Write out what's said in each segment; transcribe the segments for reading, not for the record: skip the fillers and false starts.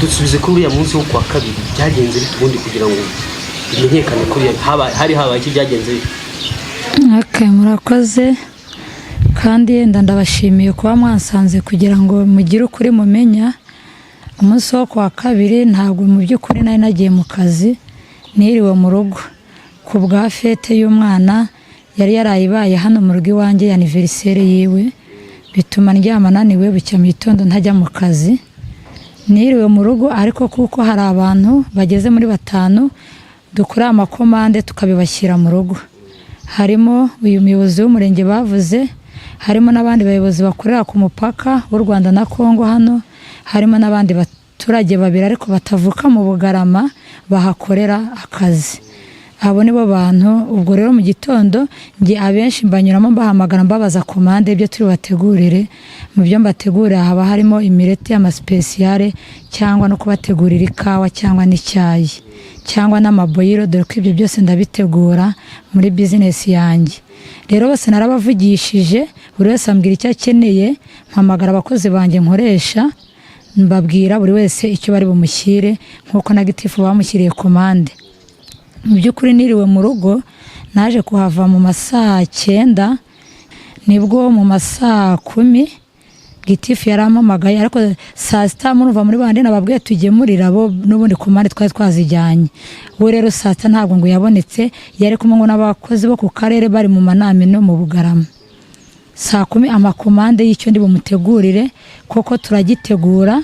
dusubize kuri uriya munsi wo kwa kabiri byagenze bite ubundi kugira ngo bimenyekane kuri hari habaye iki byagenze bite? Murakoze kandi yenda ndabashimiye kuba mwansanze kugira ngo mugire ukuri mumenya. Umunsi wo kwa kabiri ntabwo mu by'ukuri nari nagiye mu kazi, niriwe mu rugo ku bwa fete y'umwana yari yarayibaye hano mu rugo iwanjye anniversaire yiwe, bituma ndyama naniwe bucya mu gitondo ntajya mu kazi. Niriwe mu rugo ariko kuko hari abantu bageze muri 5 dukora amakomande tukabibashyira mu rugo, harimo uyu muyobozi w'umurenge bavuze, harimo n'abandi bayobozi bakorera ku mupaka w'u Rwanda na Kongo hano, harimo n'abandi baturage babiri ariko batavuka mu Bugarama bahakorera akazi. Abo nibo bantu. Ubwo rero mu gitondo nge abenshi mbanyuramo bahamagara mbabaza komande ibyo turi bategurire. Mu byo mbategurira haba harimo imireti y'amaspeciale cyangwa no kubategurira ikawa cyangwa n'icyayi cyangwa n'amaboyiro, dore ko ibyo byose ndabitegura muri business yanjye. Rero bose narabavugishije, buri wese ambwira icyo akeneye, mpamagara abakozi banjye nkoresha mbabwira buri wese icyo bari bumushyire nkuko na gitifu bamushyiriye komande. Mu by'ukuri niriwe mu rugo, naje kuhava mu masaa 9, nibwo mu masaa 10 gitifu yarampamagaye, ariko saa 6 murumva muri bandi nababwiye tugemurira bo n'ubundi komande twari twazijyanye. We rero saa 6 ntabwo ngo yabonetse, yari kumwe n'abakozi bo ku karere bari mu maname no mu Bugarama. Saa 10 amakomande y'icyo ndi bumutegurire koko turagitegura.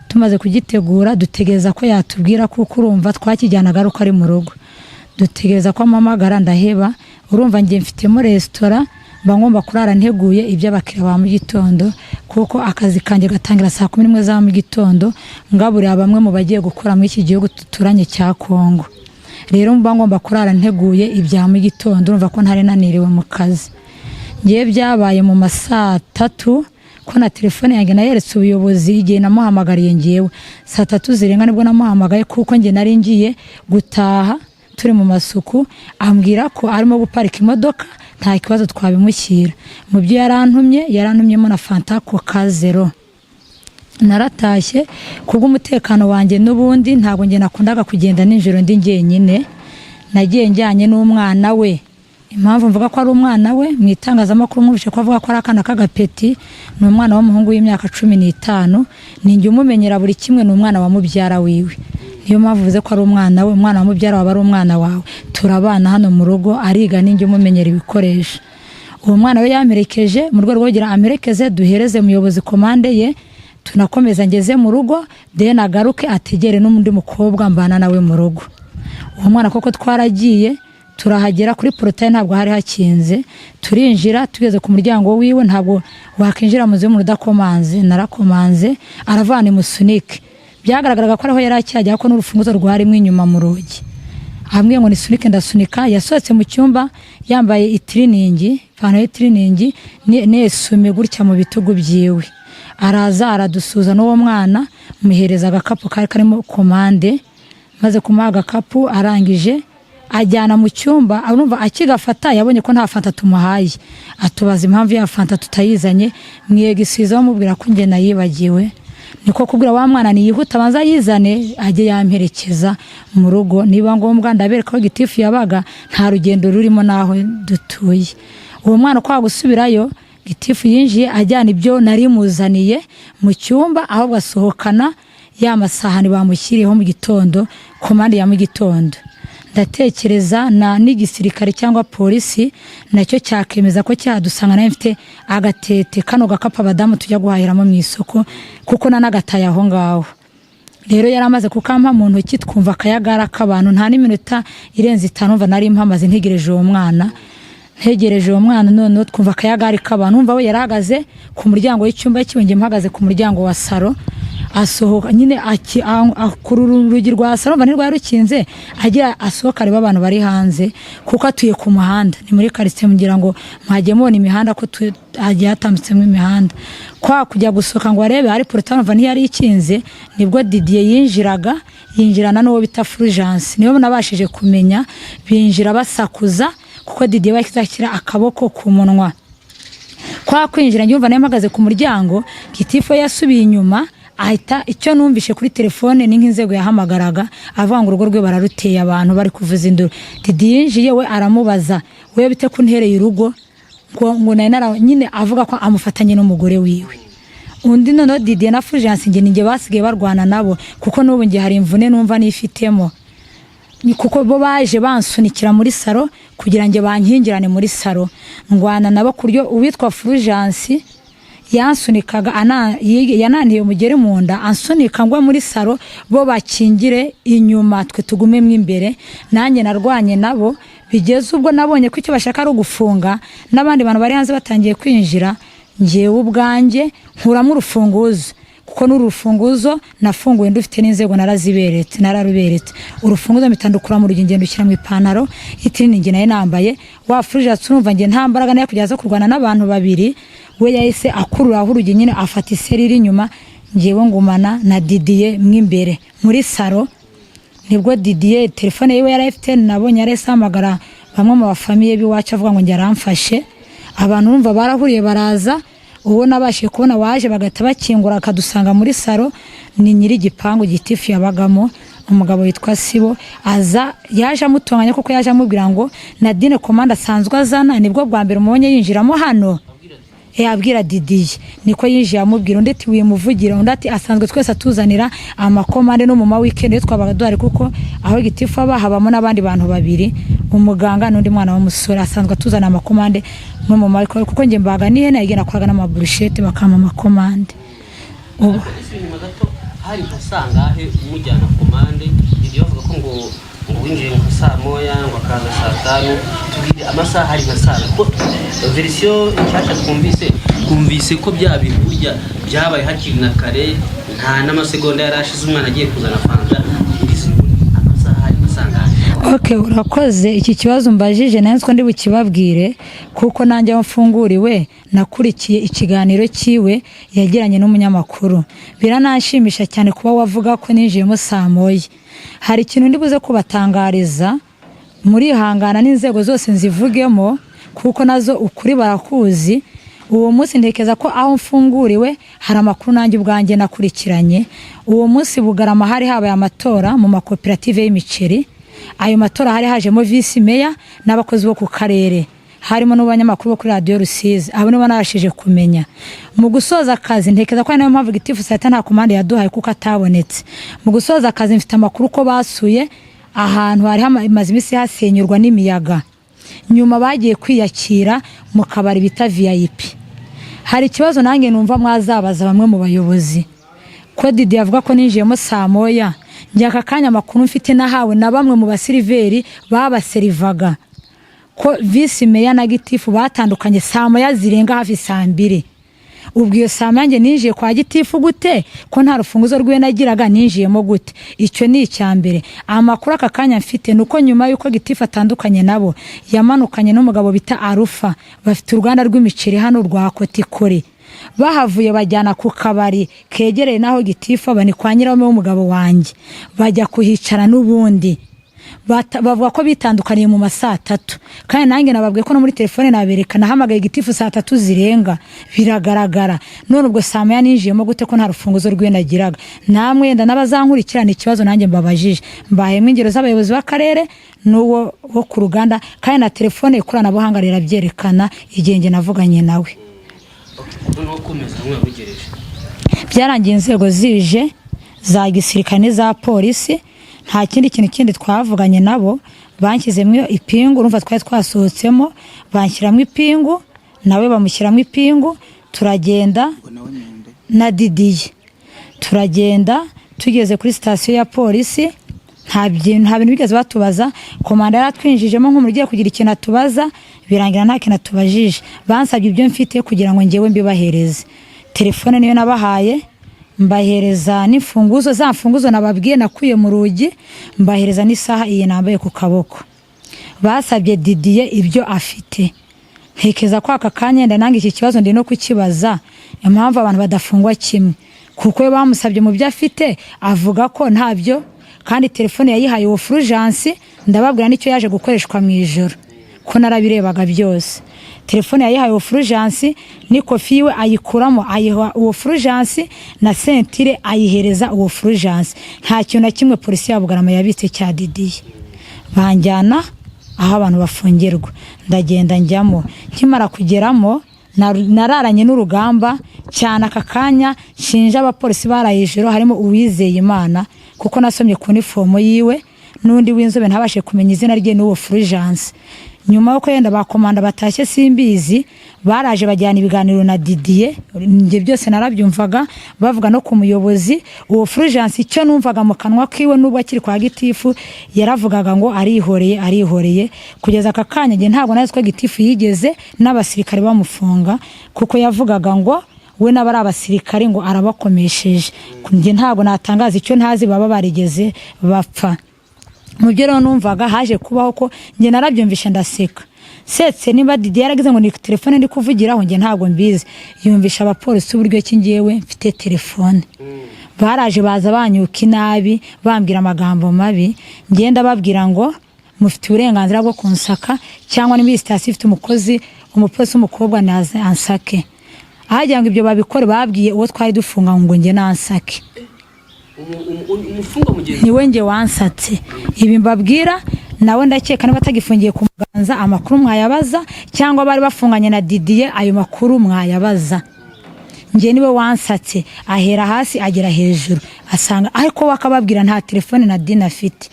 Tumaze kugitegura dutegereza ko yatubwira kuko urumva twakijyanaga ruko ari mu rugo. Dutegereza ko amamagara ndaheba, urumva ngiye mfitemo restaurant mba ngomba kurara nteguye ibyo abakira ba mu gitondo kuko akazi kanjye gatangira saa 11 za mu gitondo, ngaburira bamwe mu bagiye gukora muri iki gihugu tuturanye cya Kongo. Rero mba ngomba kurara nteguye ibya mu gitondo, urumva ko ntari naniriwe mu kazi. Ngiye byabaye mu masaa 3 ko na telefone yanjye nayeretse ubuyobozi igihe namuhamagariye ngiyewe saa 3 zirenga nibwo namuhamagaye kuko ngiye nari ngiye gutaha turi mu masuku, ambwira ko arimo guparika imodoka nta kibazo twabimushyira. Mu byo yarantumyemo na Fanta Coca Zero. Naratashye kubwo umutekano wanjye n'ubundi ntabwo ngiye nakundaga kugenda ninjoro ndi njyenyine, nagiye njyanye n'umwana we. Impamvu mvuga ko ari umwana we, mu itangazamakuru mwumvishe ko avuga ko ari akana k'agapeti, ni umwana w'umuhungu w'imyaka 15, ninjye umumenyera buri kimwe, ni umwana wa mubyara wiwe. Niyo mpamvu uvuze ko ari umwana we, umwana wa mubyara wawe ari umwana wawe. Turabana hano mu rugo, ariga ninjye umumenyera ibikoresho. Uwo mwana we yamerekeje mu rwego rwo kugira amerekeze duhereze umuyobozi komande ye, tunakomeza ngeze mu rugo de nagaruke ategere n'undi mukobwa mbana nawe mu rugo. Uwo mwana koko twaragiye turahagera kuri portail ntabwo hari hakinze, turinjira tugeze ku muryango wiwe, ntabwo wakinjira mu z'umuntu udakomanze. Narakomanze aravana imusunike, byagaragaraga ko ariho yari acyajya ko n'urufunguzo rwarimo inyuma mu rugi. Hamwe ngo nisunike ndasunika, yasohotse mu cyumba yambaye itiriningi, ipantaro y'itiriningi n'esume gutya mu bitugu byiwe. Araza aradusuza n'uwo mwana, muhereza agakapu kari karimo komande, maze kumuha agakapu arangije ajyana mu cyumba. Arumva akigafata yabonye ko nta Fanta tumuhaye, atubaza impamvu ya Fanta tutayizanye, mwiyegisiza bamubwira ko nge nayibagiwe. Niko kubwira wa mwana niyihuta banza yizane ajye yamperekeza mu rugo, niba ngombwa ndabereka ko gitifu yabaga nta rugendo rurimo naho dutuye. Uwo mwana kwa gusubirayo gitifu yinjiye ajyana ibyo nari muzaniye mu cyumba, ahubwo asohokana ya masahani bamushyiriyeho mu gitondo, komande ya mu gitondo. Ndatekereza na n'igisirikare cyangwa polisi nacyo cyakemeza ko cyadusanga nayo mfite agatete kano gakapa abadamu tujya guhahiramo mu isoko kuko nanagataye aho ngaho. Rero yaramaze kukampa mu ntoki, twumva akayagara k'abantu, nta n'iminota irenze 5 mva nari mpamaze ntegereje uwo mwana. None twumva akayagari k'abantu, umva we yarahagaze ku muryango w'icyumba cy'ibenge, mpagaze ku muryango wa saro. Asohoka nyine akurura urugi rwa saro, mva nirwa rukinze, agira asohoka areba abantu bari hanze kuko atuye ku muhanda. Ni muri quartier mugira ngo mwagiye mubona imihanda ko agiye atambitsemo imihanda. Kwa kujya gusohoka ngo arebe ari portail mva ntiyari ikinze, nibwo Didier yinjirana n'uwo bita Fulgence. Niyo nabashije kumenya binjira basakuza kuko Didier bakizakira akaboko ku munwa. Kwa kwinjira nyumva nayo mpagaze ku muryango, gitifu yasubiye inyuma ahita icyo numvishe kuri telefone ni nk'inzego yahamagaraga avuga ngo urugo rwe bararuteye abantu bari kuvuza induru. Didi yinjiye we aramubaza we bite kuntereye urugo ngo nyine avuga ko amufatanye n'umugore wiwe. Undi none Didi na Fulgence nge ninge basigaye barwana nabo kuko n'ubu nge hari imvune numva nifitemo. Ni kuko bo baje bansunikira muri saro kugira ngo bankingirane muri saro ngwana nabo kuryo uwitwa Fulgence yansunikaga yananiye umugere mu nda ansunika ngwa muri saro bo bakingire inyuma twe tugumemwe imbere nanjye narwanye nabo bigeze ubwo nabonye ko icyo bashaka ari ugufunga n'abandi bantu bari hanze batangiye kwinjira ngewe ubwanjye nkuramo urufunguzo kuko n'urufunguzo nafunguye ndufite n'inzego nararuberetse urufunguzo mitandukura mu rugendo ushyira mu ipantaro itini nge naye nambaye wa Fulgence urumva nge nta mbaraga nayo kujya kurwana n'abantu babiri we yahise akururaho urugi nyine afata iseri iri inyuma ngewe ngumana na Didier mwimbere muri saro. Nibwo Didier telefone yiwe yarafite nabonye aresamagara bamwe mu bafamiye biwacu avuga ngo njaramfashe abantu urumva barahuriye baraza uwo nabashe kubona waje bagata bakingura akadusanga muri saro ni nyiri gipangu gitifu yabagamo umugabo witwa Sibo aza yaje amutonganya kuko yaje amubwira ngo Nadine komanda asanzwe azana nibwo bwa mbere umubonye yinjiramo hano abwira Didier niko yinjiye amubwira undi ati wimuvugira undi ati asanzwe twese atuzanira amakomande no mu ma weekend twabaga duhari kuko aho gitifu aba habamo n'abandi bantu babiri umuganga n'undi mwana w'umusore asanzwe atuzana amakomande no mu ma kuko nge mbaga nihe nagenda kwaga n'amaburushete bakama amakomande ubu hari hasangahe umujyana komande ibyo bavuga ko ngo winjiye mu saa moya ngo akaza saa 5 tubiri amasaha hari gasana ko version nshyashya twumvise ko bya bintu burya byabaye hakiri na kare nta n'amasegonda yarashize umwana agiye kuzana fanta amasaha hari hasangahe. Okay, urakoze iki kibazo mbajije nanzwe ndi bukibabwire kuko nanjye mfunguriwe nakurikiye ikiganiro kiwe yagiranye n'umunyamakuru biranashimisha cyane kuba wavuga ko ninjiyemo saa moya. Hari ikintu ndi buze kubatangariza muri hangana n'inzego zose nzivugemo kuko nazo ukuri barakuzi. Uwo munsi ntekeza ko aho mfunguriwe hari amakuru nanjye ubwanjye nakurikiranye. Uwo munsi Bugarama hari habaye amatora mu makoperative y'imiceri. Ayo matora hari hajemo vice meya n'abakozi bo ku karere harimo n'abanyamakuru bo kuri radio Rusizi abo nibo narashije kumenya. Mu gusoza akazi ntekeza ko nayo mpamvu gitifu saa 7 nta komande yaduhaye kuko atabonetse. Mu gusoza akazi mfite amakuru ko basuye ahantu hari hamaze imisi hasenyurwa n'imiyaga nyuma bagiye kwiyakira mu kabari bita VIP. Hari ikibazo nange numva mwazabaza bamwe mu bayobozi ko Didi avuga ko ninjiyemo saa moya njyaka kanya amakuru mfite nahawe na bamwe mu basiliveri babaserivaga ko vice meya na gitifu batandukanye saa moya zirenga hafi saa 2. Ubwo iyo saa moya nge ninjiye kwa gitifu gute ko nta rufunguzo rwe nagiraga ninjiyemo gute. Icyo ni icyambere. Amakuru aka kanya mfite nuko nyuma yuko gitifu atandukanye nabo yamanukanye n'umugabo bita Arufa bafite uruganda rw'imiceri hano rwa Kotikore bahavuye bajyana ku kabari kegereye naho gitifu abani kwa nyirawo w'umugabo wanjye bajya kuhicara n'ubundi bavuga ko bitandukaniye mu masaa 3 kandi nange nababwiye ko no muri telefone naberekana hamagaye gitifu saa 3 zirenga biragaragara. None ubwo saa moya ninjiyemo gute ko nta rufunguzo rwe nagiraga. Namwe yenda nabazankurikirana ikibazo nange mbabajije mbahemwe ingero z'abayobozi b'akarere n'uwo wo ku ruganda kandi na telefone ikorana buhanga rirabyerekana igenge navuganye nawe. Byarangiye inzego zije za gisirikane za polisi nta kindi twavuganye nabo banshyizemo ipingu urumva twari twasohotsemo banshyiramo ipingu nawe bamushyiramo ipingu turagenda na Didier turagenda tugeze kuri station ya polisi nta bintu bigeze batubaza komanda yaratwinjijemo nk'umugiye kugira ikintu atubaza birangira nta kintu atubajije bansabye ibyo mfite kugira ngo ngewe mbibahereze. Telefone niyo nabahaye mbahereza n'imfunguzo za mfunguzo nababwiye nakuye mu rugi mbahereza n'isaha iyi nambaye ku kaboko. Basabye Didier ibyo afite ntekeza ko aka kanya ndananga iki kibazo ndi no kukibaza impamvu abantu badafungwa kimwe kuko bamusabye mu byo afite avuga ko ntabyo kandi telefone yayihaye uwo Fulgence ndababwira nicyo yaje gukoreshwa mu ijoro ko narabirebaga byose. telefone yayihaye uwo Fulgence n'ikofi yiwe ayikuramo ayiha uwo Fulgence na sentire ayihereza uwo Fulgence. Nta kintu na kimwe polisi ya Bugarama yabitse cya Didiye. Banjyana aho abantu bafungirwa, ndagenda njyamo. Nkimara kugeramo nararanye n'urugamba cyane. Aka kanya nshinja abapolisi barayijoro harimo Uwizeye Imana kuko nasomye ku uniform yiwe, n'undi w'inzobe ntabashe kumenya izina rye n'uwo Fulgence. Nyuma yuko yenda bakomanda batashye simbizi, baraje bajyana ibiganiro na Didiye. Nge byose narabyumvaga bavuga no ku muyobozi. Uwo Fulgence icyo numvaga mu kanwa kiwe n'ubwo akiri kwa gitifu yaravugaga ngo arihoreye kugeza aka kanya. Nge ntabwo nazi ko gitifu yigeze n'abasirikare bamufunga kuko yavugaga ngo we n'abari abasirikare ngo arabakomesheje. Nge ntabwo natangaza icyo ntazi baba barigeze bapfa. Mu byo rero numvaga haje kubaho ko nge narabyumvisha ndaseka. Setse niba Didiye yaragize ngo ni telefone ndi kuvugiraho, nge ntabwo mbizi. Yumvisha abapolisi uburyo ki ngewe mfite telefone. Baraje baza banyuka inabi bambwira amagambo mabi. Ngenda babwira ngo mufite uburenganzira bwo kunsaka cyangwa ni station ifite umupolisi umukobwa naze ansake. Ahajya ngo ibyo babikore babwiye uwo twari dufunga ngo nge nansake. Umufunga mugenzi niwe nge wansatse. Ibi mbabwira nawe ndakeka niba atagifungiye ku Muganza amakuru mwayabaza, cyangwa bari bafunganye na Didiye ayo makuru mwayabaza. Nge niwe wansatse ahera hasi agera hejuru asanga ariko bakababwira nta telefone na Dina afite.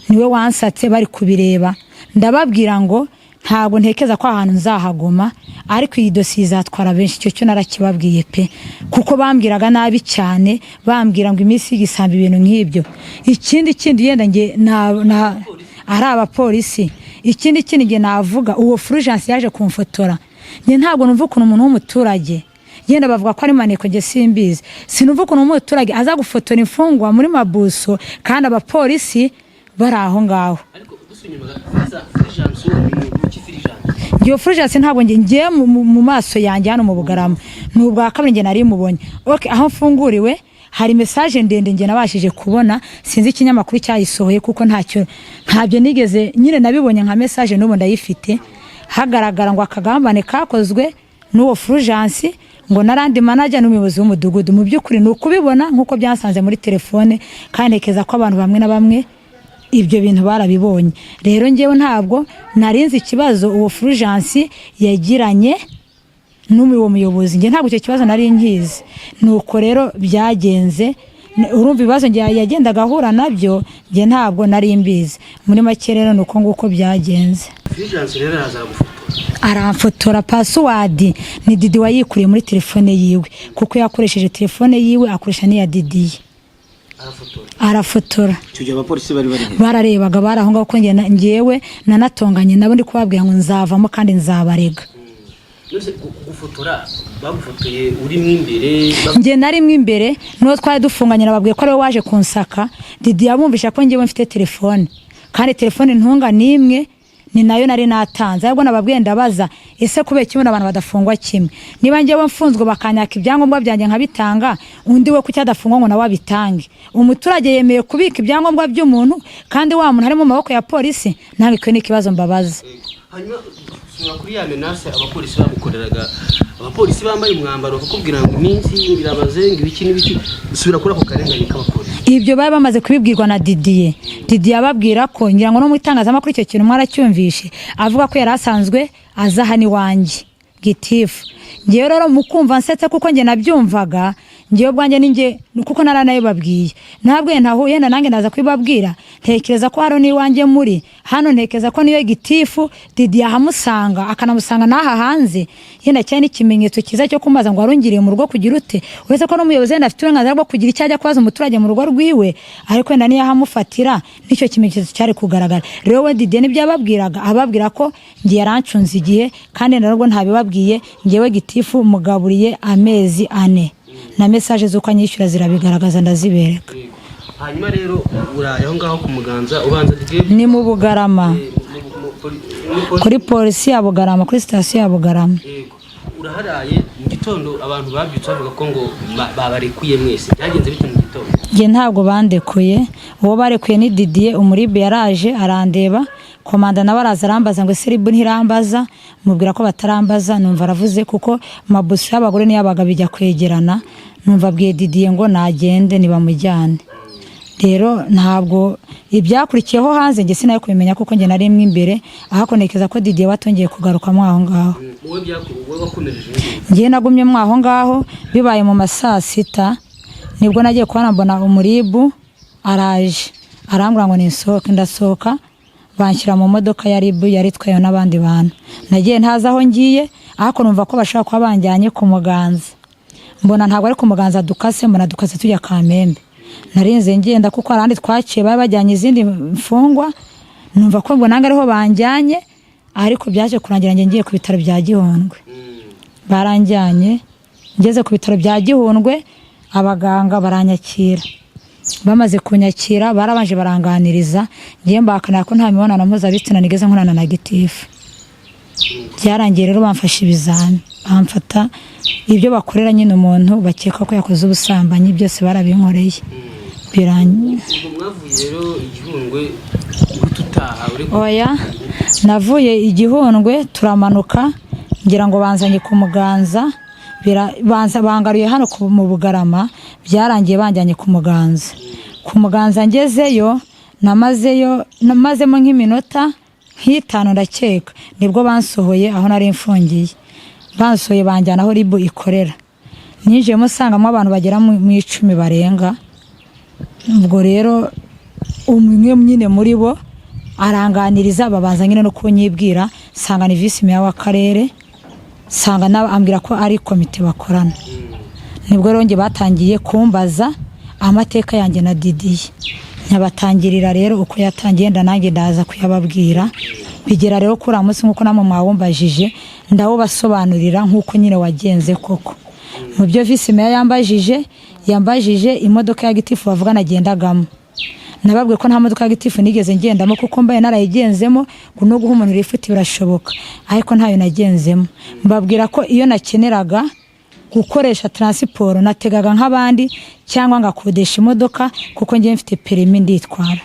Niwe wansatse bari kubireba. Ndababwira ngo ntabwo ntekeza ko ahantu nzahagoma, ariko iyi dosiye izatwara benshi. Cyo narakibabwiye pe, kuko bambwiraga nabi cyane, bambwira ngo iminsi y'igisambi ibintu nk'ibyo. Ikindi yenda nge ari abapolisi. Ikindi nge navuga uwo Fulgence yaje kumfotora. Nge ntabwo numva ukuntu umuntu w'umuturage yenda bavuga ko ari maneko, nge simbizi. Sinumva ukuntu umuturage aza gufotora imfungwa muri mabuso kandi abapolisi bari aho ngaho. Ngiyo Fulgence ntabwo ngiye mu maso yanjye hano mu Bugarama. Nubwa kabiri nge nari mubonye. Okay, aho mfunguriwe hari message ndende nge nabashije kubona, sinzi ikinyamakuru cyayisohoye kuko ntabyo nigeze nyine nabibonye nka message n'ubu ndayifite. Hagaragara ngo akagambane kakozwe n'uwo Fulgence ngo narandi manager n'umuyobozi w'umudugudu. Mu byukuri ni ukubibona nkuko byansanze muri telefone, kandi nekeza ko abantu bamwe na bamwe ibyo bintu barabibonye. Rero ngewe ntabwo narinzi ikibazo uwo Fulgence yagiranye n'uwo muyobozi. Nge ntabwo icyo kibazo nari nkizi. Nuko rero byagenze. Urumva ibibazo nge yagendaga ahura nabyo, nge ntabwo nari mbizi. Muri make rero nuko nguko byagenze. Fulgence rero aramfotora password ni Didiye wayikuriye muri telefone yiwe, kuko yakoresheje telefone yiwe akoresha n'iya Didiye. Arafotora. Cyo abapolisi bari bararebaga baraho ngaho ko ngewe nanatonganye nabo ndi kubabwira ngo nzavamo kandi nzabarega. Yose gufotora bagufotoye uri mwimbere. Nge nari mwimbere no twari dufunganye nababwiye ko ari we waje kunsaka. Didiye abumvisha ko ngewe mfite telefone, kandi telefone ntunga nimwe ni nayo nari natanze. Ahubwo nababwiye ndabaza ese kubera kimwe abantu badafungwa kimwe. Niba ngewe mfunzwe bakanyaka ibyangombwa byanjye nkabitanga, undi we kuki adafungwa ngo nawe abitange? Umuturage yemeye kubika ibyangombwa by'umuntu kandi wa muntu harimo maboko ya polisi. Nange kwe n'ikibazo mbabaza. Hanyuma kuri ya menace abapolisi bamukoreraga, abapolisi bambaye umwambaro bakubwira ngo iminsi birabaze ngo ibiki n'ibiki, usubira kuri ako karengane k'abapolisi. Ibyo bari bamaze kubibwirwa na Didiye. Didiye ababwira ko ngira ngo no mu itangazamakuru icyo kintu mwaracyumvishe, avuga ko yari asanzwe aza hani wanjye gitifu. Ngewe rero mukumva nsetse kuko nge nabyumvaga, ngewe bwanjye ninge kuko naranaye babwiye. Ntabwo ntahuye na nange ndaza kwibabwira. Ntekereza ko haro ni wanjye muri hano, ntekereza ko niyo gitifu Didiye ahamusanga akanamusanga naha hanze. Yenda cyane ikimenyetso kiza cyo kumaza ngo arungiriye mu rugo kugira ute. Uretse ko no muyobozi ndafite uburenganzira bwo kugira icyajya kwaza umuturage mu rugo rwiwe, ariko wenda niyo ahamufatira nicyo kimenyetso cyari kugaragara. Rero we Didiye nibyo ababwiraga, ababwira ko ngiye yarancunze igihe, kandi narwo ntabibabwiye. Ngewe gitifu mugaburiye amezi 4 na message zuko anyishyura zirabigaragaza ndazibereka. Hanyuma rero urayaho ngaho ku Muganza ubanza Didiye ni mu Bugarama kuri polisi ya Bugarama, kuri station ya Bugarama. Uraharaye mu gitondo abantu babyutse bavuga ko ngo babarekuye mwese. Byagenze bite mu gitondo? Nge ntabwo bandekuye. Uwo barekuye ni Didiye. Umuribe yaraje arandeba komanda nawe araza arambaza ngo ese ribu ntirambaza, mubwira ko batarambaza, numva aravuze kuko mabusi y'abagore n'iy'abagabo bijya kwegerana, numva abwiye Didier ngo nagende nibamujyane. Rero ntabwo ibyakurikiyeho hanze njye sinayo kubimenya kuko njye narimwe imbere, ahakonekeza ko Didier watongeye kugaruka mwaho ngaho. Njye nagumye mwaho ngaho bibaye mu masaa 6 nibwo nagiye kubona mbona umuribu araje arambura ngo nisohoke, ndasohoka banshyira mu modoka ya ribu yari twayo n'abandi bantu. Nagiye ntaza aho ngiye, ariko numva ko bashaka kuba banjyanye ku Muganza, mbona ntabwo ari ku Muganza dukase, mbona dukase tujya Kamembe. Narinze ngenda kuko arandi twaciye bari bajyanye izindi mfungwa, numva ko ngo nanga ariho banjyanye, ariko byaje kurangira ngiye ku bitaro bya Gihundwe. Baranjyanye ngeze ku bitaro bya Gihundwe, abaganga baranyakira, bamaze kunyakira barabanje baranganiriza, ngiye mbakana ko nta mibonano mpuzabitsina nigeze nkorana na gitifu. Byarangiye rero bamfasha ibizami, bamfata ibyo bakorera nyine umuntu bakeka ko yakoze ubusambanyi, byose barabinkoreye. Birangiye rero Igihundwe gututaha uri oya, navuye Igihundwe turamanuka, ngira ngo banzanye ku Muganza, banza bangaruye hano mu Bugarama, byarangiye banjyanye ku Muganza. Ku Muganza ngezeyo namazemo nk'iminota nk'itanu ndakeka, nibwo bansohoye aho nari mfungiye. Bansohoye banjyana aho ribu ikorera, ninjiyemo usangamo abantu bagera mu 10 barenga. Ubwo rero umwe nyine muri bo aranganiriza, babanza nyine no kunyibwira, sanga ni vice meya w'akarere, sanga nawe ambwira ko ari komite bakorana. Nibwo rero nge batangiye kumbaza amateka yanjye na Didier, nyabatangirira rero uko yatangiye, nanjye ndaza kuyababwira. Bigera rero kuri amunsi nkuko namwe mwawumbajije, ndawo basobanurira nkuko nyine wagenze koko. Mu byo vice meya yambajije imodoka ya gitifu bavuga nagendagamo, nababwiye ko nta modoka ya gitifu nigeze ngendamo kuko mbaye narayigenzemo, no guha umuntu rifuti birashoboka, ariko ntayo nagenzemo. Mbabwira ko iyo nakeneraga gukoresha transport nategaga nk'abandi, cyangwa ngakodesha imodoka kuko ngiye mfite permis nditwara,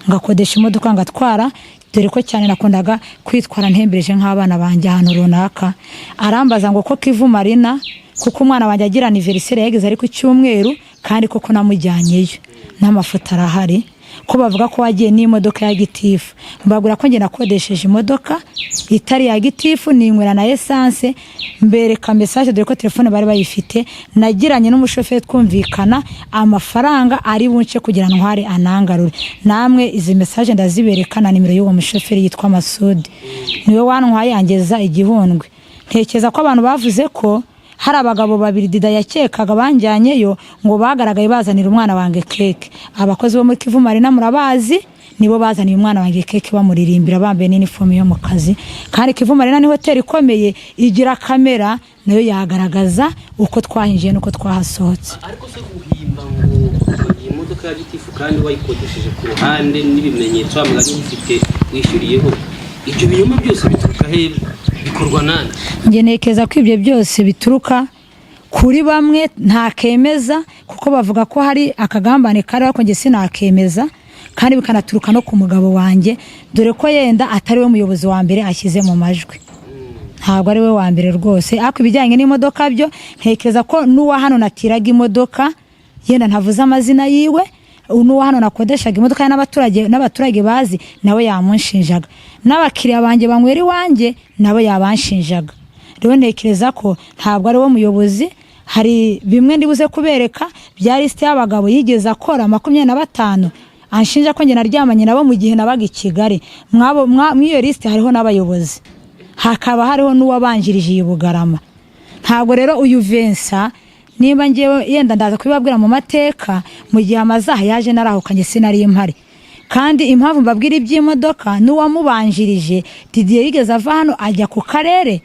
ngakodesha imodoka ngatwara, dore ko cyane nakundaga kwitwara ntembereje nk'abana banje ahantu runaka. Arambaza ngo ko Kivu Marina, kuko umwana wanjye agira anniversaire yageze ari ku cyumweru, kandi koko namujyanyeyo n'amafoto arahari, ko bavuga ko wagiye n'imodoka ya gitifu. Mbagura ko nge nakodesheje imodoka itari ya gitifu, ninywera na essence, mbereka message dore ko telefone bari bayifite, nagiranye n'umushoferi twumvikana amafaranga ari bunce kugira ntware anangarure. Namwe izi message ndazibereka na nimero y'uwo mushoferi yitwa Masudi, niwe wantwaye yangeza Igihundwe. Ntekeza ko abantu bavuze ko hari abagabo babiri Dida yakekaga banjyanyeyo ngo bagaragaye bazanira umwana wange keke. Abakozi bo muri Kivu Marina murabazi, nibo bazaniye umwana wange keke bamuririmbira bambaye n'uniform yo mu kazi. Kandi Kivu Marina ni hotel ikomeye, igira kamera nayo yagaragaza uko twahinjiye nuko twahasohotse. Ariko se guhimba ngo imodoka ya gitifu kandi wayikodesheje ku ruhande n'ibimenyetso amagari ufite wishyuriyeho, ibyo binyoma byose bituruka he, bikorwa nande? Nge nekeza ko ibyo byose bituruka kuri bamwe ntakemeza, kuko bavuga ko hari akagambane kari, ariko nge sinakemeza, kandi bikanaturuka no ku mugabo wanjye, dore ko yenda atari we muyobozi wa mbere ashyize mu majwi, ntabwo ari we wa mbere rwose. Ariko ibijyanye n'imodoka byo ntekeza ko n'uwa hano natiraga imodoka, yenda ntavuze amazina yiwe, n'uwa hano nakodeshaga imodoka n'abaturage bazi, nawe yamunshinjaga, n'abakiriya banjye banywera iwanjye nabo yabanshinjaga. Rero ntekereza ko ntabwo ari wo muyobozi. Hari bimwe ndibuze kubereka bya liste y'abagabo yigeze akora 25, anshinja ko nge naryamanye nabo mu gihe nabaga i Kigali. Mwiyo liste hariho n'abayobozi, hakaba hariho n'uwabanjirije iyi Bugarama. Ntabwo rero uyu Vincent, niba ngewe yenda ndaza kubibabwira mu mateka, mu gihe amazaha yaje narahukanye sinari impari. Kandi impamvu mbabwira iby'imodoka, n'uwamubanjirije Didier yigeze ava hano ajya ku karere,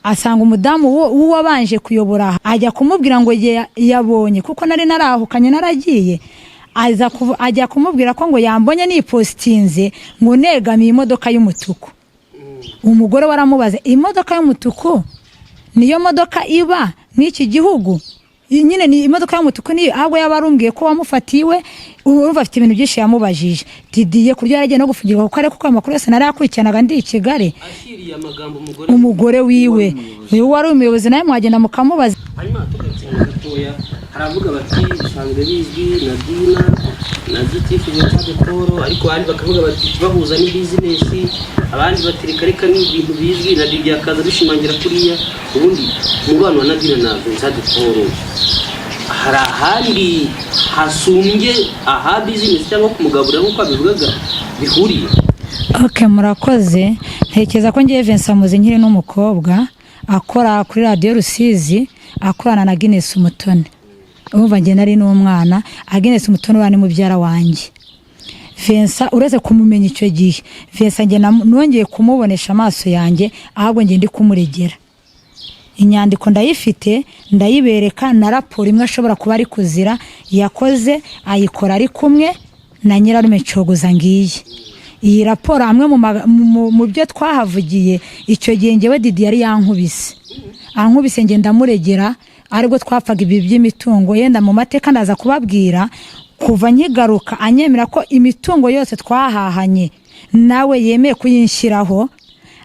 asanga umudamu w'uwabanje kuyobora, ajya kumubwira ngo yabonye, kuko nari narahukanye naragiye, ajya kumubwira ko ngo yambonye nipostinze ngo negamiye imodoka y'umutuku. Umugore waramubaza, imodoka y'umutuku niyo modoka iba n'iki gihugu? nyine ni imodoka y'umutuku ni ahubwo yabarumbwiye ko wamufatiwe urumva afite ibintu byinshi yamubajije Didier kuryo yaragiye no gufungirwa kuko ariko amakuru yose narayakurikiranaga ndi i Kigali ashiriye amagambo umugore wiwe wari umuyobozi nawe mwagenda mukamubaza hanyuma tugatse gatoya haravuga bati bisanzwe bizwi na Dina na Gitifu Jean Paul ariko abandi bakavuga bati bahuza ni business abandi batireka reka ni ibintu bizwi na Didier akaza bishimangira kuriya ubundi umubano wa Dina na Jean Paul hari ahandi hasumbye aha business cyangwa kumugaburira nk'uko abivugaga bihuriye. Okay, murakoze. Ntekereza ko ngiye Vincent muzi nkiri n'umukobwa akora kuri radio Rusizi akorana na Guinness Umutoni. Umva nge nari n'umwana Guinness Umutoni wani mubyara wanjye. Vincent ureze kumumenya icyo gihe. Vincent nge nongeye kumubonesha amaso yanjye ahubwo nge ndi kumuregera. Inyandiko ndayifite ndayibereka na raporo imwe ashobora kuba ari kuzira yakoze ayikora ari kumwe na nyirarume Cogoza ngiye. Iyi raporo amwe mu byo twahavugiye icyo gihe ngewe Didier yari yankubise ankubise nge ndamuregera aribwo twapfaga ibi by'imitungo yenda mu mateka ndaza kubabwira kuva nkigaruka anyemera ko imitungo yose twahahanye nawe yemeye kuyinshyiraho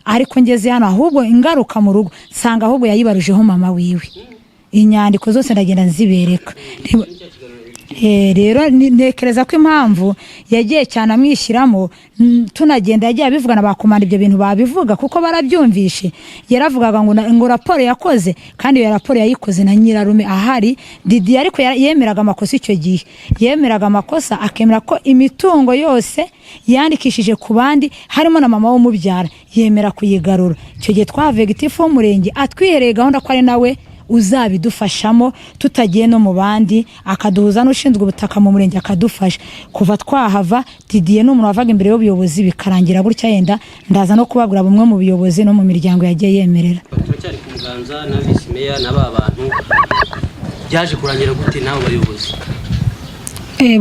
ariko ngeze hano ahubwo ingaruka mu rugo sanga ahubwo yayibarujeho mama wiwe inyandiko zose ndagenda nzibereka rero nekereza ko impamvu yagiye cyane amwishyiramo tunagenda yagiye abivugana bakomanda ibyo bintu babivuga kuko barabyumvishe yaravugaga ngo raporo yakoze kandi iyo raporo yayikoze na nyirarume ahari Didier ariko yemeraga amakosa icyo gihe yemeraga amakosa akemera ko imitungo yose yandikishije ku bandi harimo na mama w'umubyara yemera kuyigarura icyo gihe twavuye Gitifu w'umurenge atwihereye gahunda ko ari nawe uzabidufashamo tutagiye no mu bandi akaduhuza n'ushinzwe ubutaka mu murenge akadufasha kuva twahava Didier n'umuntu wavaga imbere y'ubuyobozi bikarangira gutya yenda ndaza no kubabwira bumwe mu buyobozi no mu miryango yagiye yemerera. Turacyari ku Muganza na Vice Mayor n'aba bantu byaje kurangira gute nawe bayobozi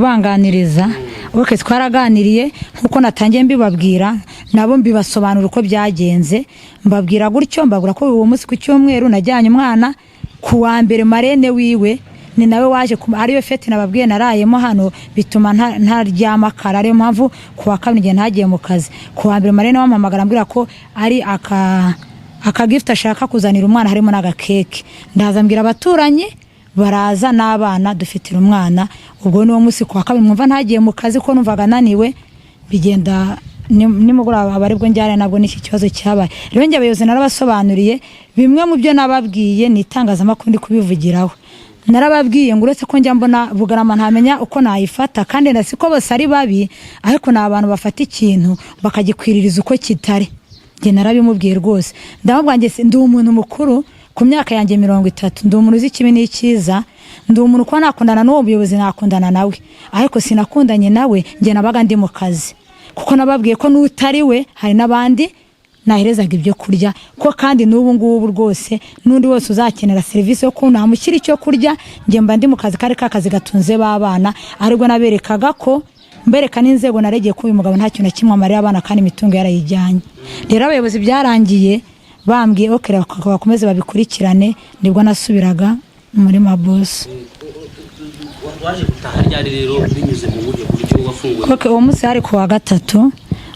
banganiriza oke twaraganiriye nkuko natangiye mbibabwira nabo mbibasobanura uko byagenze mbabwira gutyo mbabwira ko uwo munsi ku cyumweru najyanye umwana ku wa mbere marene wiwe ni nawe waje ariyo fete nababwiye narayemo hano bituma ntaryama kare ariyo mpamvu ku wa kabiri ngiye ntagiye mu kazi ku wa mbere marene wampamagara ambwira ko ari aka gift ashaka kuzanira umwana harimo n'agakeke ndaza mbwira abaturanyi baraza n'abana dufitira umwana ubwo ni wo munsi ku wa kabiri mwumva ntagiye mu kazi ko numvaga naniwe bigenda nimugura abaribwo njyana nabwo n'iki kibazo cyabaye rero njye abayobozi narabasobanuriye bimwe mu byo nababwiye ni itangazamakuru ndi kubivugiraho narababwiye ngo uretse ko njya mbona Bugarama ntamenya uko nayifata kandi ndasiko bose ari babi ariko na abantu bafata ikintu bakagikwiririza uko kitari njye narabimubwiye rwose ndamubwira njye ndi umuntu mukuru ku myaka yanjye 30 ndi umuntu uzi kibi n'icyiza ndi umuntu ko nakundana n'uwo buyobozi nakundana nawe ariko sinakundanye nawe njye nabaga ndi mu kazi kuko nababwiye ko n'utari we hari nabandi naherezaga ibyo kurya ko kandi n'ubu ngubu rwose n'undi wose uzakenera serivisi yo kunamushyira icyo kurya njye mba ndi mu kazi kare kakazi gatunze babana ariko naberekaga ko mbereka n'inzego naregeye ko uyu mugabo nta kintu na kimwe amarira abana kandi imitungo yarayijyanye rero abayobozi byarangiye bambwiye okera bakomeze babikurikirane nibwo nasubiraga muri maboss waje gutaha ryari rero binyuze mu buryo wafunguye okay uwo munsi hari ku wa gatatu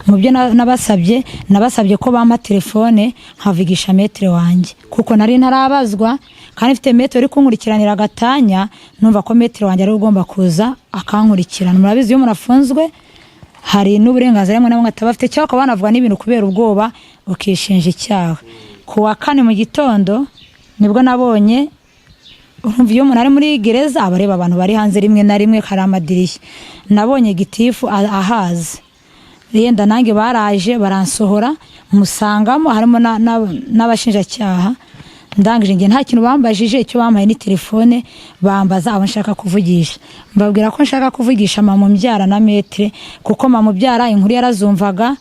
mu byo nabasabye ko bampa telefone nkavugisha metre wanjye kuko nari ntarabazwa kandi mfite metre uri kunkurikiranira gatanya numva ko metre wanjye ari ugomba kuza akankurikirana murabizi iyo umuntu afunzwe hari n'uburenganzira rimwe na rimwe atabafite cyangwa banavuga n'ibintu kubera ubwoba ukishinja icyaha ku wa kane mu gitondo nibwo nabonye urumva iyo umuntu ari muri gereza abareba abantu bari hanze rimwe na rimwe hari amadirishya nabonye Gitifu ahaza yenda nange baraje baransohora musangamo harimo n'abashinjacyaha ndangije nge nta kintu bambajije icyo bampaye ni telefone bambaza abo nshaka kuvugisha mbabwira ko nshaka kuvugisha mama mbyara na metre kuko mama mbyara inkuru yarazumvaga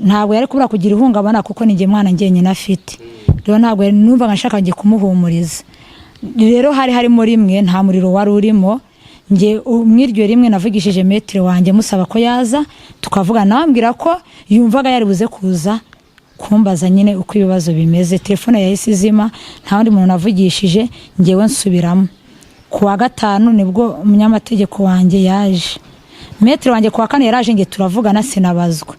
ntabwo yari kubura kugira ihungabana kuko ninge mwana ngenye nafite rero ntabwo numva nshaka nge kumuhumuriza rero harimo rimwe nta muriro wari urimo nge mwiryo rimwe navugishije metre wanjye musaba ko yaza tukavuga nambwira ko yumvaga yari buze kuza kumbaza nyine uko ibibazo bimeze telefone yahise izima nta wundi muntu navugishije ngewe nsubiramo kuwa gatanu nibwo umunyamategeko wanjye yaje, metero wanjye kuwa kane yaraje nge turavugana sinabazwa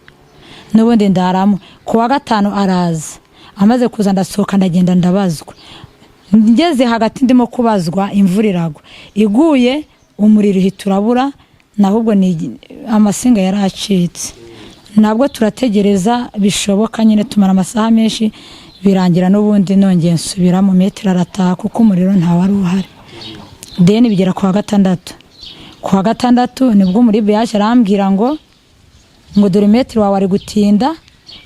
n'ubundi ndaramo. Kuwa gatanu araza, amaze kuza ndasohoka ndagenda ndabazwa, ngeze hagati ndimo kubazwa imvura iragwa, iguye umuriro hiturabura, nahubwo ni amasinga yaracitse. Nabwo turategereza bishoboka nyine tumara amasaha menshi, birangira n'ubundi nongeye nsubira mu metero arataha kuko umuriro nta wari uhari. Deni bigera kuwa gatandatu. Kuwa gatandatu nibwo muri yaje arambwira ngo dore metero wawe ari gutinda,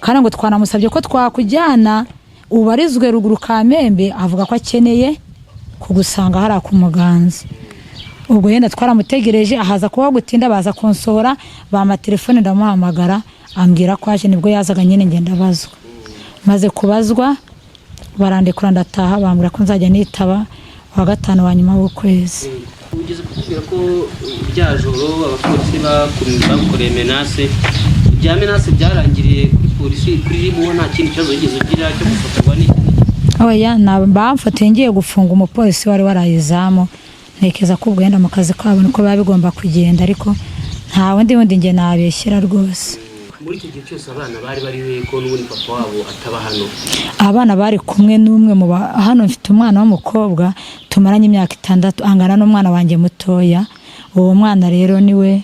kandi ngo twanamusabye ko twakujyana ubarizwe ruguru Kamembe, avuga ko akeneye kugusanga hari ku Muganza. Ubwo yenda twaramutegereje, ahaza kuba gutinda, baza konsohora bama telefone ndamuhamagara, ambwira ko aje, nibwo yazaga nyine ngenda bazwa. Maze kubazwa barandekura ndataha, bambwira ko nzajya nitaba wa gatanu wa nyuma w'ukwezi. Ugeze kutubwira ko bya joro abapolisi bakoreye menase, bya menase byarangiriye kuri polisi, kuri rimwe nta kindi kibazo yigeze ugira cyo gufotorwa n'iki? Oya, bamfatiye ngiye gufunga umupolisi wari warayizamo, ntekeza ko ubwo yenda mu kazi kabo niko biba bigomba kugenda, ariko nta wundi nge nabeshyira rwose. Muri iki gihe cyose abana bari he ko n'ubundi papa wabo ataba hano? Abana bari kumwe n'umwe mu hano, mfite umwana w'umukobwa tumaranye imyaka 6, angana n'umwana wanjye mutoya. Uwo mwana rero niwe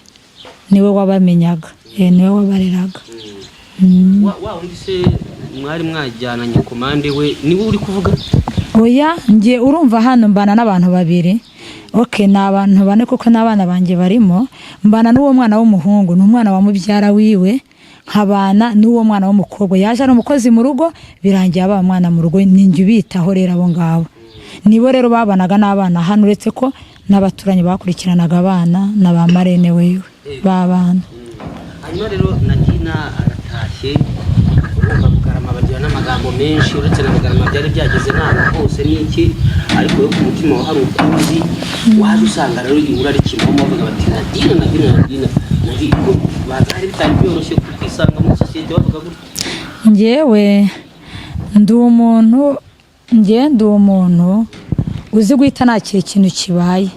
wabamenyaga, niwe wabareraga. Wa undi se mwari mwajyananye komande we niwe uri kuvuga? Oya, nge urumva hano mbana n'abantu babiri. Okay, n'abantu bane kuko n'abana banjye barimo. Mbana n'uwo mwana w'umuhungu, n'umwana wa mubyara wiwe, nkabana n'uwo mwana w'umukobwa. Yaje ari umukozi mu rugo, birangiye aba mwana mu rugo, ninjye ubitaho rero abo ngabo. Nibo rero babanaga n'abana hano, uretse ko n'abaturanye bakurikiranaga abana na ba marene wewe babana. Hanyuma rero Nadina aratashye, urumva Bugarama bagira n'amagambo menshi, uretse n'amagambo byari byageze n'ahantu hose n'iki, ariko yo ku mutima wa hari ukuzi waje usanga rero inkuru ari kimomo, bavuga bati Nadina ko bazari bitari byoroshye kwisanga mu sosiyete, bavuga gutyo. Njyewe ndi umuntu uzi guhita nakira ikintu kibaye,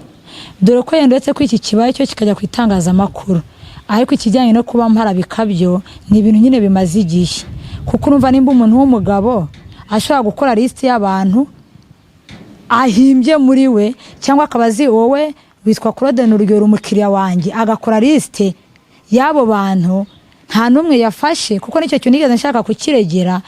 dore ko yendetse ko iki kibaye cyo kikajya ku itangazamakuru, ariko ikijyanye no kuba mpara bikabyo ni ibintu nyine bimaze igihe, kuko urumva nimba umuntu w'umugabo ashobora gukora liste y'abantu ahimbye muri we, cyangwa akabazi wowe witwa Claude n'urugero umukiriya wanjye, agakora liste y'abo bantu nta numwe yafashe, kuko nicyo cyo nigeze nshaka kukiregera.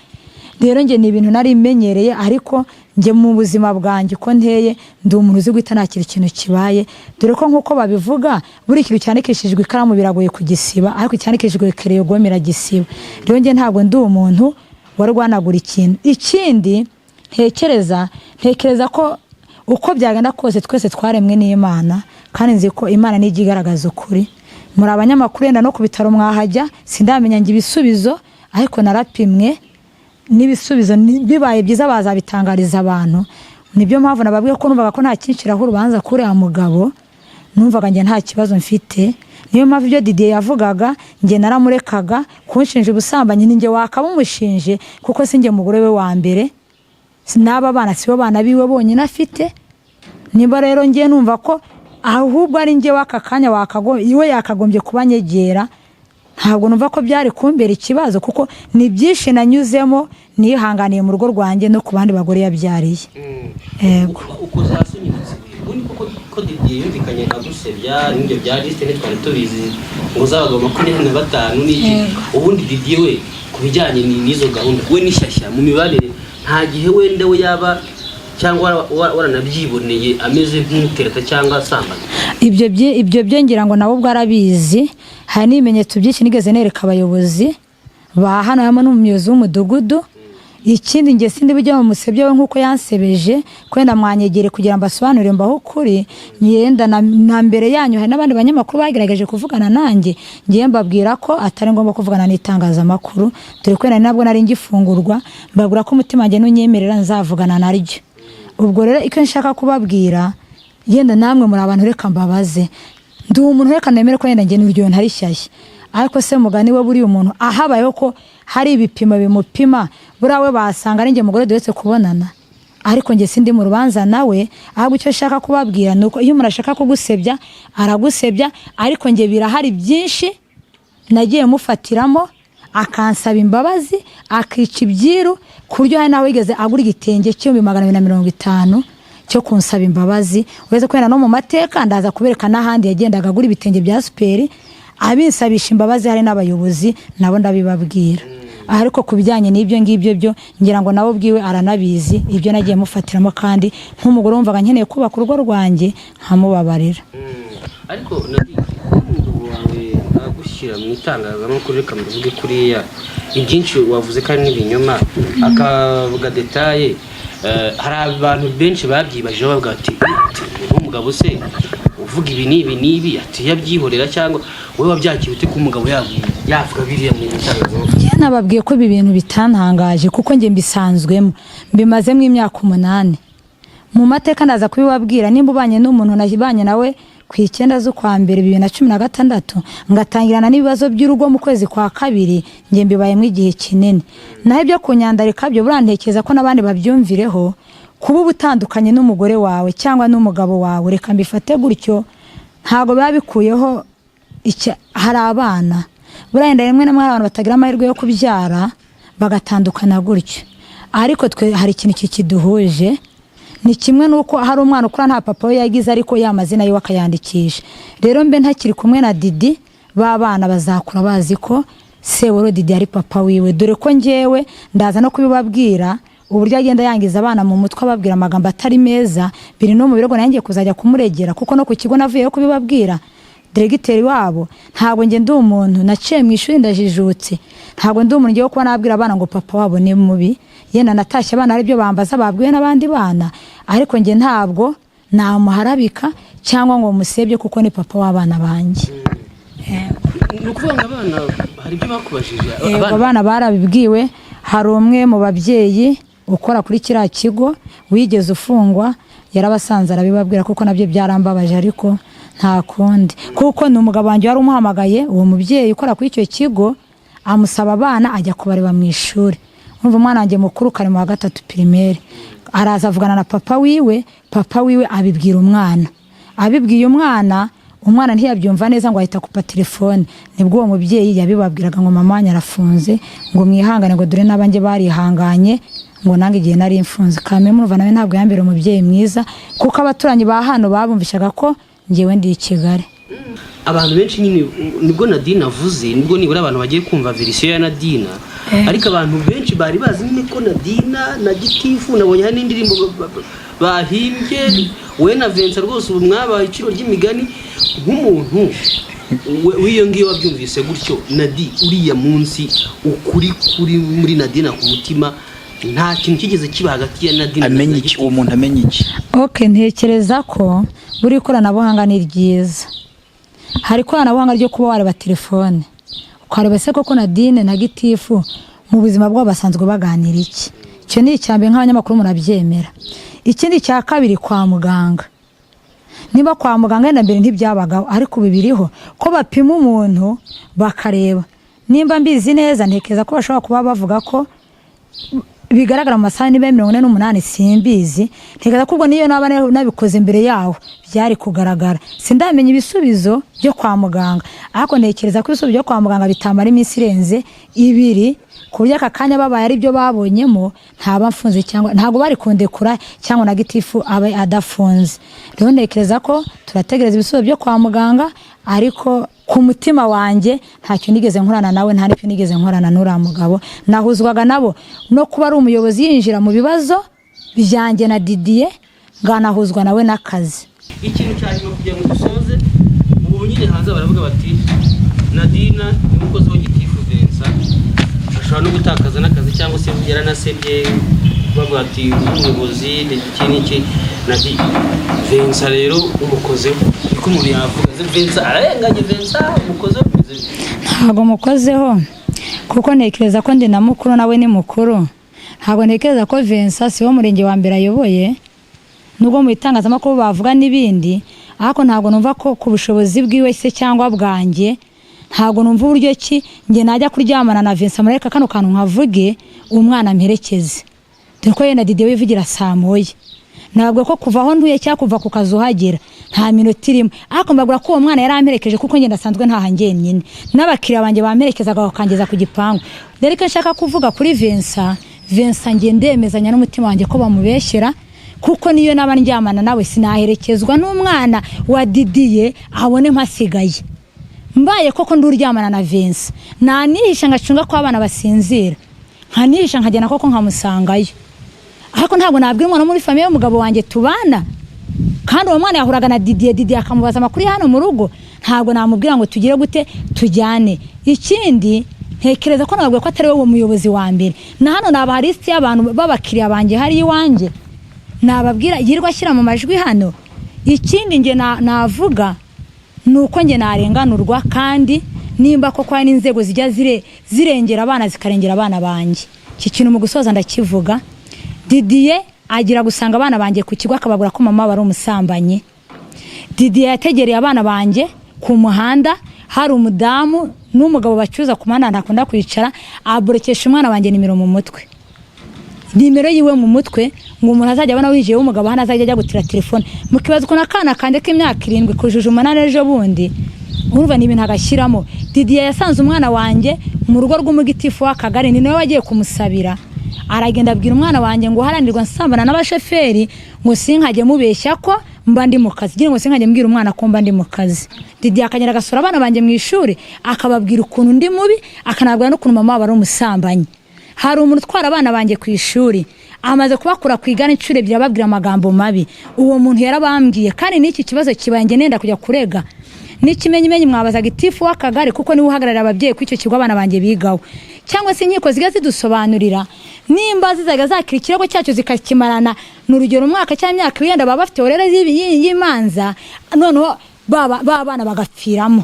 Rero nge ni ibintu nari menyereye, ariko nge mu buzima bwanjye ko nteye ndi umuntu uzi guhita nakira ikintu kibaye, dore ko nkuko babivuga buri kintu cyandikishijwe ikaramu biragoye kugisiba, ariko cyandikishijwe kereyo gomera gisiba. Rero nge ntabwo ndi umuntu warwanagura ikintu. Ikindi ntekereza ko uko byagenda kose twese twaremwe n'Imana, kandi nzi ko Imana nijya igaragaza ukuri. Muri abanyamakuru yenda no ku bitaro mwahajya, sindamenya ngi ibisubizo, ariko narapimwe n'ibisubizo bibaye byiza bazabitangariza abantu. Nibyo mpamvu nababwiye ko numvaga ko nta kinshiraho urubanza kuri ya mugabo, numvaga nge nta kibazo mfite. Niyo mpamvu ibyo Didier yavugaga nge naramurekaga, kunshinja ubusambanyi ninge wakaba umushinje, kuko singe mugore we wa mbere, sinaba bana sibo bana biwe bonyine afite. Niba rero nge numva ko ahubwo ari nge wakakanya iwe yakagombye kubanyegera, ntabwo numva ko byari kumbera ikibazo, kuko ni byinshi nanyuzemo nihanganiye mu rugo rwanjye no ku bandi bagore yabyariye. Yego uko zasunyitse ubundi ko Didier yumvikanye agusebya n'ibyo bya liste twari tubizi ngo zabaga 25 n'iki. Ubundi Didier we kubijyanye n'izo gahunda we nishyashya mu mibanire, nta gihe wenda we yaba cyangwa waranabyiboneye ameze nk'umutereta cyangwa asambana? Ibyo ngira ngo nabo bwarabizi. Hari n'ibimenyetso byinshi nigeze nereka abayobozi ba hano, hamwe n'umuyobozi w'umudugudu. Ikindi nge sindi bijya mu musebye we nkuko yansebeje, kwenda mwanyegere kugira mbasobanurire mbaho kuri yenda na mbere yanyu. Hari n'abandi banyamakuru bagerageje kuvugana nanjye, ngiye mbabwira ko atari ngombwa kuvugana n'itangazamakuru, dore ko nabwo nari ngifungurwa, mbabwira ko umutima wanjye n'unyemerera nzavugana naryo. Ubwo rero icyo nshaka kubabwira, yenda namwe muri abantu reka mbabaze, ndi umuntu reka nemere ko yenda nge n'uryo ntari shyashya, ariko se mugani we buri umuntu ahabayeho ko hari ibipimo bimupima, burawe basanga ari nge mugore duhetse kubonana. ariko njye sindi mu rubanza nawe, ahubwo icyo ashaka kubabwira nuko iyo umuntu ashaka kugusebya aragusebya, ariko njye birahari byinshi nagiye mufatiramo akansaba imbabazi akica ibyiru ku buryo hari nawe wigeze agura igitenge $250 cyo kunsaba imbabazi. Uretse kwena no mu mateka ndaza kubereka n'ahandi yagendaga agura ibitenge bya superi abinsabisha imbabazi, hari n'abayobozi nabo ndabibabwira. Ariko kubijyanye n'ibyo ngibyo byo ngira ngo nabo bwiwe aranabizi ibyo nagiye mufatiramo, kandi nk'umugore wumvaga nkeneye kubaka urugo rwanjye nkamubabarira. Ariko umugabo wawe agushyira mu itangazamakuru, reka mbivuge kuriya ibyinshi wavuze kandi n'ibinyoma akavuga detaye, hari abantu benshi babyibaje bavuga ati umugabo se uvuga ibi n'ibi ati yabyihorera, cyangwa wowe wabyakiye ute ko umugabo yavuga biriya mu itangazamakuru? Nababwiye ko ibi bintu bitantangaje kuko njye mbisanzwemo, mbimazemo imyaka 8 mu mateka. Ndaza kubibabwira nimba ubanye n'umuntu najibanye nawe ku 9 z'Ukwambere 2016 ngatangirana n'ibibazo by'urugo mu kwezi kwa 2, njye mbibayemo igihe kinini. Naho ibyo kunyandarika byo burantekeza ko nabandi babyumvireho, kuba ubutandukanye n'umugore wawe cyangwa n'umugabo wawe, reka mbifate gutyo, ntago biba bikuyeho hari abana burenda rimwe na abantu batagira amahirwe yo kubyara bagatandukana gutyo, ariko twe hari ikintu kikiduhuje. Ni kimwe nuko hari umwana ukura nta papa we yagize, ariko yamazina yiwe akayandikisha. Rero mbe ntakiri kumwe na Didi, babana bazakura bazi ko Seworo Didi ari papa wiwe, dore ko njyewe ndaza no kubibabwira uburyo agenda yangiza abana mu mutwe ababwira amagambo atari meza, biri no mu birego nanjye kuzajya kumuregera, kuko no ku kigo navuye yo kubibabwira diregiteri wabo. Ntabwo nge ndi umuntu naciye mu ishuri ndajijutse, ntabwo ndi umuntu ngiye kuba nabwira abana ngo papa wabo ni mubi, yenda natashye abana ari byo bambaza babwiwe n'abandi bana, ariko nge ntabwo namuharabika cyangwa ngo musebye kuko ni papa w'abana banjye. Nukuvuga abana hari ibyo bakubajije, abana barabibwiwe. Hari umwe mu babyeyi ukora kuri kiriya kigo wigeze ufungwa, yarabasanze arabibabwira kuko nabyo byarambabaje, ariko nta kundi kuko ni umugabo wanjye wari umuhamagaye. Uwo mubyeyi ukora kuri icyo kigo amusaba abana ajya kubareba mu ishuri. Umva umwana wanjye mukuru kari mu wa 3 primaire, araza avugana na papa wiwe abibwira umwana. Abibwiye umwana ntiyabyumva neza ngo ahita kupa telefone. Nibwo uwo mubyeyi yabibabwiraga ngo mama nyarafunze, ngo mwihangane, ngo dore n'abanjye barihanganye, ngo nange igihe nari imfunze. Kame murumva nawe ntabwo yambere umubyeyi mwiza, kuko abaturanyi ba hano babumvishaga ko ngewe ndi i Kigali. Abantu benshi nyine nibwo Nadine avuze, nibwo nibura abantu bagiye kumva verisiyo ya Nadine, ariko abantu benshi bari bazi nyine ko Nadine na Gitifu nabonye hari n'indirimbo bahimbye, we na Vincent rwose ubu mwabaye iciro ry'imigani. Nk'umuntu w'iyo ngiyo wabyumvise gutyo, Nadine uriya munsi ukuri kuri muri Nadine ku mutima, nta kintu kigeze kiba hagati ya Nadine amenye iki, uwo muntu amenye iki? Okay, ntekereza ko buri koranabuhanga ni ryiza. Hari koranabuhanga ryo kuba wareba telefone ukareba se koko Nadine na Gitifu mu buzima bwabo basanzwe baganira iki. Icyo ni icyambe nk'abanyamakuru murabyemera. Ikindi cya kabiri, kwa muganga, niba kwa muganga na mbere ntibyabagaho, ariko bibiriho ko bapima umuntu bakareba. Nimba mbizi neza ntekeza ko bashobora kuba bavuga ko bigaragara mu masaha niba 48 simbizi, ntekeza ko ubwo niyo naba nabikoze mbere yaho byari kugaragara. Sindamenya ibisubizo byo kwa muganga, ariko ntekereza ko ibisubizo byo kwa muganga bitamara iminsi irenze 2, kurya akakanya babaye ari byo babonyemo ntaba mfunze, cyangwa ntago bari kundekura cyangwa na Gitifu abe adafunze. Rero ntekereza ko turategereza ibisubizo byo kwa muganga, ariko ku mutima wanjye ntacyo nigeze nkorana nawe, nta n'icyo nigeze nkorana n'ura mugabo. Nahuzwaga nabo no kuba ari umuyobozi yinjira mu bibazo byanjye na Didier, nganahuzwa nawe n'akazi. Ikintu cyanyuma kugira ngo dusoze, ubu nyine hanze baravuga bati Nadine ni umukozi wa Gitifu Vincent, ashobora no gutakaza n'akazi cyangwa se yaranasebye bavuga ati umuyobozi n'iki Nadine. Vincent rero umukozeho, niko umuntu yavuga Vincent arenganye, Vincent umukozeho. Ntabwo mukozeho kuko ntekereza ko ndi na mukuru nawe ni mukuru. Ntabwo ntekereza ko Vincent si wo murenge wa mbere ayoboye, nubwo mu itangazamakuru bavuga n'ibindi, ariko ntabwo numva ko ku bushobozi bwiwe se cyangwa bwanjye, ntabwo numva uburyo ki nge najya kuryamana na Vincent mureka kano kantu nkavuge umwana mperekeze. dore ko yenda Didier wivugira saa moya ntabwo ko kuva aho ntuye cyangwa kuva ku kazi uhagera nta minota irimo ariko mbabwira ko uwo mwana yari amperekeje kuko ngenda asanzwe ntahangiye nyine n'abakiriya banjye bamperekezaga bakangeza ku gipangu rero ko nshaka kuvuga kuri Vincent ngiye ndemezanya n'umutima wanjye ko bamubeshyera kuko niyo naba ndyamana nawe sinaherekezwa n'umwana wa Didier abone mpasigaye mbaye koko nduryamana na Vincent nanihisha ngacunga ko abana basinzira nkanihisha nkagena koko nkamusangayo ariko ntabwo nabwira umwana muri famille y'umugabo wanjye tubana kandi uwo mwana yahuraga na Didier akamubaza amakuru hano mu rugo ntabwo namubwira ngo tugire gute tujyane ikindi ntekereza ko nabwo ko atari wowe umuyobozi wa mbere na hano naba liste y'abantu babakiriya banjye hari iwanjye nababwira yirwa ashyira mu majwi hano ikindi nge navuga nuko nge narenganurwa kandi nimba koko hari n'inzego zijya zirengera abana zikarengera abana banjye iki kintu mu gusoza ndakivuga Didier agira gusanga abana banjye ku kigo akabagura ko mama bari umusambanyi Didier yategereye abana banjye ku muhanda hari umudamu n'umugabo bacuza ku muhanda ntakunda kwicara aburekesha umwana wanjye nimero mu mutwe nimero yiwe mu mutwe ngo umuntu azajya abana wijiye w'umugabo hana azajya ajya gutira telefone mukibazo ko nakana kande k'imyaka 7 kujuje umunane ejo bundi urumva ni ibintu agashyiramo Didier yasanze umwana wanjye mu rugo rw'umugitifu w'akagari ni nawe wagiye kumusabira aragenda abwira umwana wanjye ngo haranirwa nsambana n'abasheferi ngo sinkajye mubeshya ko mba ndi mu kazi ngo sinkajye mbwira umwana ko mba ndi mu kazi Didier akagera gasura abana banjye mu ishuri akababwira ukuntu ndi mubi akanabwira n'ukuntu mama bari umusambanyi hari umuntu utwara abana banjye ku ishuri amaze kubakura ku igana incuro ebyiri ababwira amagambo mabi uwo muntu yarabambwiye kandi n'iki kibazo kibanjye nenda kujya kurega n'ikimenyimenyi mwabazaga itifu w'akagari kuko niwe uhagararira ababyeyi ku icyo kigo abana banjye bigaho cyangwa se inkiko ziga zidusobanurira nimba zizaga zakira ikirego cyacu zikakimarana n'urugero umwaka cyangwa imyaka yenda baba bafite orere y'imanza noneho bana bagapfiramo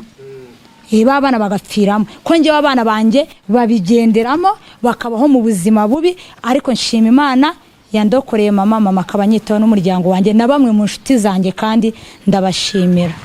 abana bagapfiramo ko njyewe abana banjye babigenderamo bakabaho mu buzima bubi ariko nshima Imana yandokoreye mama akabanyitaho n'umuryango wanjye na bamwe mu nshuti zanjye kandi ndabashimira